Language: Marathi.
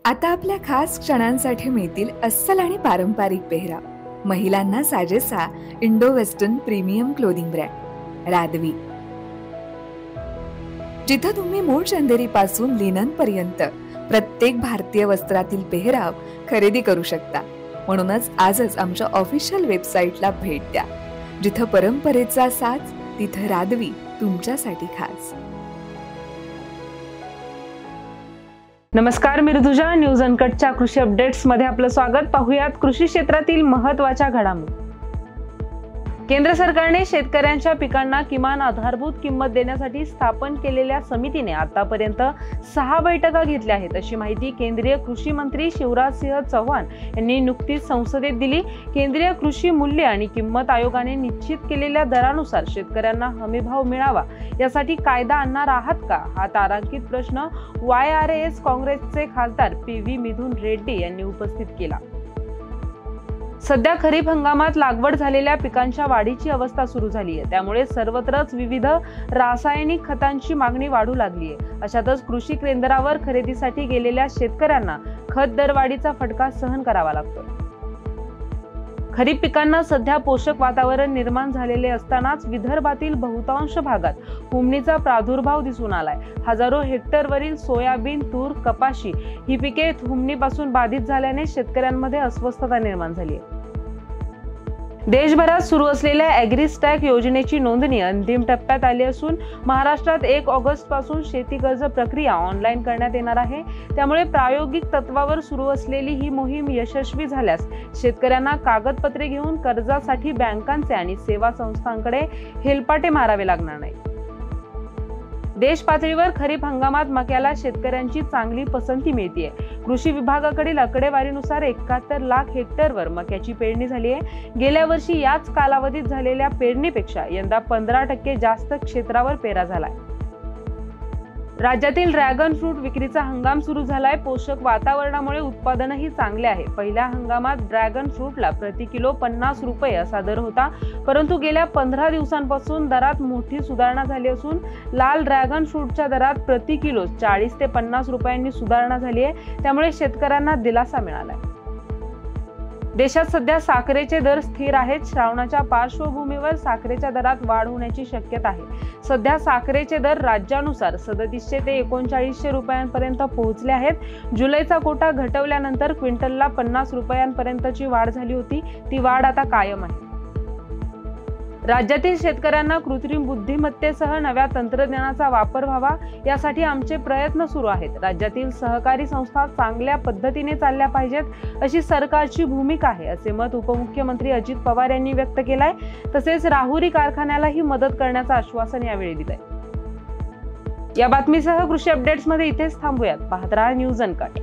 आता आपल्या खास क्षणांसाठी मिळतील अस्सल आणि पारंपरिक पेहराव। महिलांना साजेसा Indo western premium clothing brand Radvi, जिथे तुम्ही मूळ चंदेरी पासून लिनन पर्यंत प्रत्येक भारतीय वस्त्रातील पेहराव खरेदी करू शकता। म्हणूनच आजच आमच्या ऑफिशियल वेबसाईटला भेट द्या, जिथे परंपरेचा साज तिथे रादवी तुमच्यासाठी खास। नमस्कार, मी ऋतुजा। न्यूज अनकटच्या कृषी अपडेट्स मध्ये आपलं स्वागत। पाहूयात कृषी क्षेत्रातील महत्त्वाच्या घडामोडी। केंद्र सरकारने शेतकऱ्यांच्या पिकांना किमान आधारभूत किंमत देण्यासाठी स्थापन केलेल्या समितीने आतापर्यंत 6 बैठका घेतल्या आहेत, अशी माहिती केंद्रीय कृषी मंत्री शिवराज सिंह चौहान यांनी नुकतीच संसदेत दिली। केंद्रीय कृषी मूल्य आणि किंमत आयोगाने निश्चित केलेल्या दरानुसार शेतकऱ्यांना हमीभाव मिळावा यासाठी कायदा आणणार आहात का, हा तारांकित प्रश्न YRAS काँग्रेसचे खासदार PV मिथुन रेड्डी यांनी उपस्थित केला। सध्या खरीप हंगामात लागवड झालेल्या पिकांच्या वाढीची अवस्था सुरू झाली आहे, त्यामुळे सर्वत्रच विविध रासायनिक खतांची मागणी वाढू लागली आहे। अशातच कृषी केंद्रावर खरेदीसाठी गेलेल्या शेतकऱ्यांना खत दरवाढीचा फटका सहन करावा लागतो। खरीप पिकांना सध्या पोषक वातावरण निर्माण झालेले असतानाच विदर्भातील बहुतांश भागात हुमणीचा प्रादुर्भाव दिसून आलाय। हजारो हेक्टरवरील सोयाबीन, तूर, कपाशी ही पिके हुमणीपासून बाधित झाल्याने शेतकऱ्यांमध्ये अस्वस्थता निर्माण झाली आहे। देशभरात सुरू असलेल्या ॲग्रीस्टॅक योजनेची नोंदणी अंतिम टप्प्यात आली असून महाराष्ट्रात 1 ऑगस्ट पासून शेती कर्ज प्रक्रिया ऑनलाईन करण्यात येणार आहे। त्यामुळे प्रायोगिक तत्वावर सुरू असलेली ही मोहीम यशस्वी झाल्यास शेतकऱ्यांना कागदपत्रे घेऊन कर्जासाठी बँकांचे आणि सेवा संस्थांकडे हेलपाटे मारावे लागणार नाही। देश पातळीवर खरीप हंगामात मक्याला शेतकऱ्यांची चांगली पसंती मिळतेय। कृषी विभागाकडील आकडेवारीनुसार 71 लाख हेक्टरवर मक्याची पेरणी झाली आहे। गेल्या वर्षी याच कालावधीत झालेल्या पेरणीपेक्षा यंदा 15% जास्त क्षेत्रावर पेरा झालाय। राज्यातील ड्रॅगन फ्रूट विक्रीचा हंगाम सुरू झालाय। पोषक वातावरणामुळे उत्पादनही चांगले आहे। पहिल्या हंगामात ड्रॅगन फ्रूटला प्रति किलो 50 रुपये असा दर होता, परंतु गेल्या 15 दिवसांपासून दरात मोठी सुधारणा झाली असून लाल ड्रॅगन फ्रूटच्या दरात प्रति किलो 40 ते 50 रुपयांनी सुधारणा झाली आहे। त्यामुळे शेतकऱ्यांना दिलासा मिळालाय। देशात सध्या साखरेचे दर स्थिर आहेत। श्रावणाच्या पार्श्वभूमीवर साखरेच्या दरात वाढ होण्याची शक्यता आहे। सध्या साखरेचे दर राज्यानुसार 3700 ते 3900 रुपयांपर्यंत पोहोचले आहेत। जुलैचा कोटा घटवल्यानंतर क्विंटलला 50 रुपयांपर्यंतची वाढ झाली होती, ती वाढ आता कायम आहे। राज्यातील शेतकऱ्यांना कृत्रिम बुद्धिमत्तेसह नव्या तंत्रज्ञानाचा वापर व्हावा यासाठी आमचे प्रयत्न सुरू आहेत। राज्यातील सहकारी संस्था चांगल्या पद्धतीने चालल्या पाहिजेत अशी सरकारची भूमिका आहे, असे मत उपमुख्यमंत्री अजित पवार यांनी व्यक्त केलंय। तसेच राहुरी कारखान्यालाही मदत करण्याचं आश्वासन यावेळी दिलंय। या बातमीसह कृषी अपडेट्स मध्ये इथेच थांबूयात। पाहत रहा न्यूज अनकट।